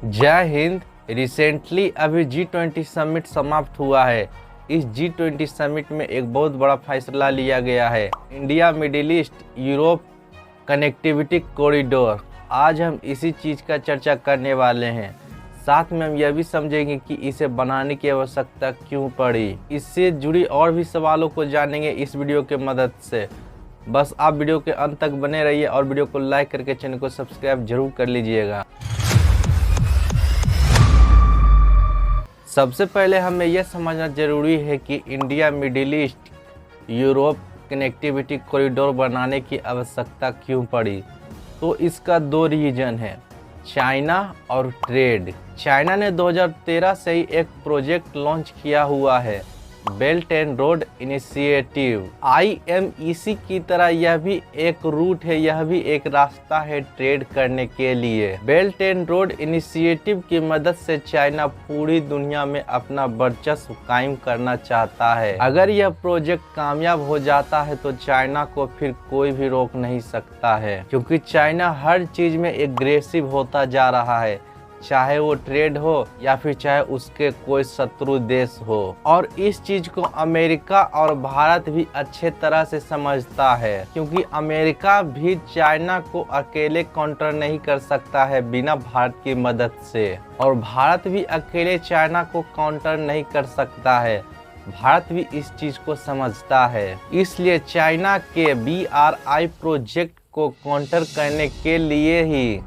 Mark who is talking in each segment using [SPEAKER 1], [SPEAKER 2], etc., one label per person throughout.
[SPEAKER 1] जय हिंद। रिसेंटली अभी G20 summit समाप्त हुआ है। इस G20 समिट में एक बहुत बड़ा फैसला लिया गया है, India middle east Europe connectivity corridor. आज हम इसी चीज़ का चर्चा करने वाले हैं। साथ में हम यह भी समझेंगे कि इसे बनाने की आवश्यकता क्यों पड़ी। इससे जुड़ी और भी सवालों को जानेंगे इस वीडियो के मदद से। बस आप वीडियो के अंत तक बने रहिए और वीडियो को लाइक करके चैनल को सब्सक्राइब जरूर कर लीजिएगा। सबसे पहले हमें यह समझना जरूरी है कि India middle east Europe connectivity corridor बनाने की आवश्यकता क्यों पड़ी। तो इसका दो रीजन है, चाइना और ट्रेड। चाइना ने 2013 से ही एक प्रोजेक्ट लॉन्च किया हुआ है, belt and road initiative. IMEC की तरह यह भी एक रूट है, यह भी एक रास्ता है ट्रेड करने के लिए। बेल्ट एंड रोड इनिशिएटिव की मदद से चाइना पूरी दुनिया में अपना वर्चस्व कायम करना चाहता है। अगर यह प्रोजेक्ट कामयाब हो जाता है तो चाइना को फिर कोई भी रोक नहीं सकता है, क्योंकि चाइना हर चीज में एग्रेसिव होता जा रहा है, चाहे वो ट्रेड हो या फिर चाहे उसके कोई शत्रु देश हो। और इस चीज को अमेरिका और भारत भी अच्छे तरह से समझता है, क्योंकि अमेरिका भी चाइना को अकेले काउंटर नहीं कर सकता है बिना भारत की मदद से, और भारत भी अकेले चाइना को काउंटर नहीं कर सकता है। भारत भी इस चीज को समझता है। इसलिए चाइना के BRI प्रोजेक्ट को काउंटर करने के लिए ही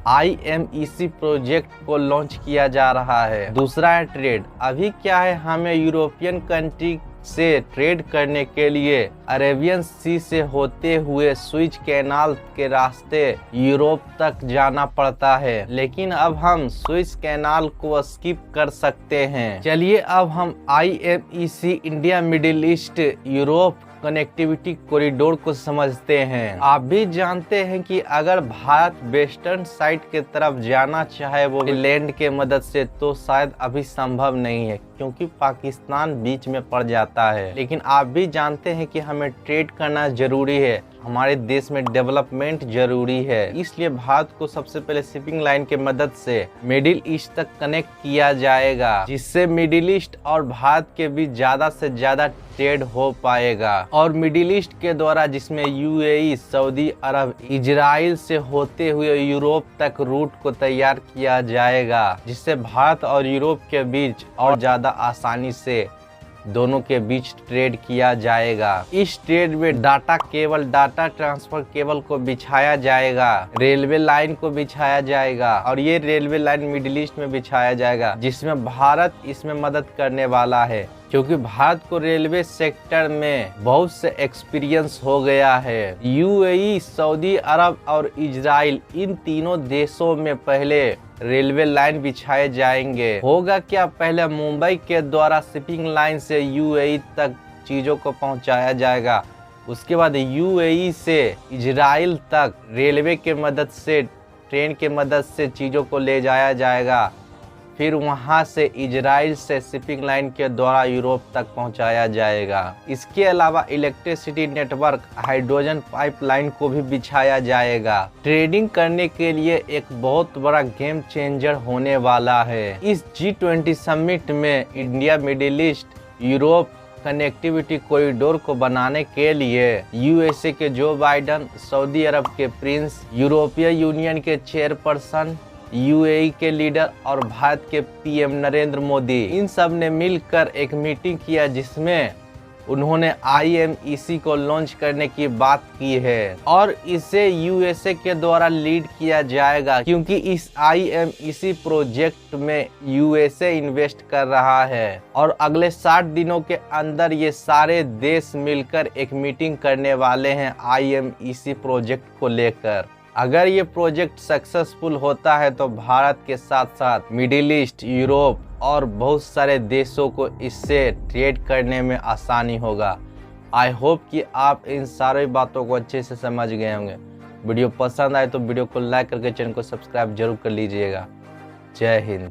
[SPEAKER 1] IMEC प्रोजेक्ट को लॉन्च किया जा रहा है। दूसरा है ट्रेड। अभी क्या है, हमें यूरोपियन कंट्री से ट्रेड करने के लिए अरेबियन सी से होते हुए स्विच कैनाल के रास्ते यूरोप तक जाना पड़ता है, लेकिन अब हम स्विच कैनाल को स्किप कर सकते हैं। चलिए अब हम IMEC India middle east Europe connectivity corridor को समझते हैं। आप भी जानते हैं कि अगर भारत वेस्टर्न साइड के तरफ जाना चाहे वो लैंड के मदद से, तो शायद अभी संभव नहीं है, क्योंकि पाकिस्तान बीच में पड़ जाता है। लेकिन आप भी जानते हैं कि हमें ट्रेड करना जरूरी है, हमारे देश में डेवलपमेंट जरूरी है। इसलिए भारत को सबसे पहले शिपिंग लाइन के मदद से मिडिल ईस्ट तक कनेक्ट किया जाएगा, जिससे मिडिल ईस्ट और भारत के बीच ज्यादा से ज्यादा ट्रेड हो पाएगा। और मिडिल ईस्ट के द्वारा, जिसमें UAE, सऊदी अरब, इजराइल से होते हुए यूरोप तक रूट को तैयार किया जाएगा, जिससे भारत और यूरोप के बीच और ज्यादा आसानी से दोनों के बीच ट्रेड किया जाएगा। इस ट्रेड में डाटा ट्रांसफर केबल को बिछाया जाएगा, रेलवे लाइन को बिछाया जाएगा, और ये रेलवे लाइन मिडिल ईस्ट में बिछाया जाएगा, जिसमें भारत इसमें मदद करने वाला है, क्योंकि भारत को रेलवे सेक्टर में बहुत से एक्सपीरियंस हो गया है। UAE, सऊदी अरब और इजराइल, इन तीनों देशों में पहले रेलवे लाइन बिछाए जाएंगे। होगा क्या, पहले मुंबई के द्वारा शिपिंग लाइन से UAE तक चीजों को पहुंचाया जाएगा, उसके बाद UAE से इजराइल तक रेलवे के मदद से, ट्रेन के मदद से चीजों को ले जाया जाएगा, फिर वहां से इजराइल से शिपिंग लाइन के द्वारा यूरोप तक पहुंचाया जाएगा। इसके अलावा इलेक्ट्रिसिटी नेटवर्क, हाइड्रोजन पाइपलाइन को भी बिछाया जाएगा। ट्रेडिंग करने के लिए एक बहुत बड़ा गेम चेंजर होने वाला है। इस G20 समिट में India middle east Europe connectivity corridor को बनाने के लिए USA के जो बाइडन, सऊदी अरब के प्रिंस, यूरोपीय यूनियन के चेयरपर्सन, UAE के लीडर और भारत के PM नरेंद्र मोदी, इन सब ने मिलकर एक मीटिंग किया, जिसमें उन्होंने IMEC को लॉन्च करने की बात की है, और इसे USA के द्वारा लीड किया जाएगा, क्योंकि इस IMEC प्रोजेक्ट में USA इन्वेस्ट कर रहा है। और अगले 60 दिनों के अंदर ये सारे देश मिलकर एक मीटिंग करने वाले हैं IMEC प्रोजेक्ट को लेकर। अगर ये प्रोजेक्ट सक्सेसफुल होता है तो भारत के साथ साथ मिडिल ईस्ट, यूरोप और बहुत सारे देशों को इससे ट्रेड करने में आसानी होगा। आई होप कि आप इन सारी बातों को अच्छे से समझ गए होंगे। वीडियो पसंद आए तो वीडियो को लाइक करके चैनल को सब्सक्राइब जरूर कर लीजिएगा। जय हिंद।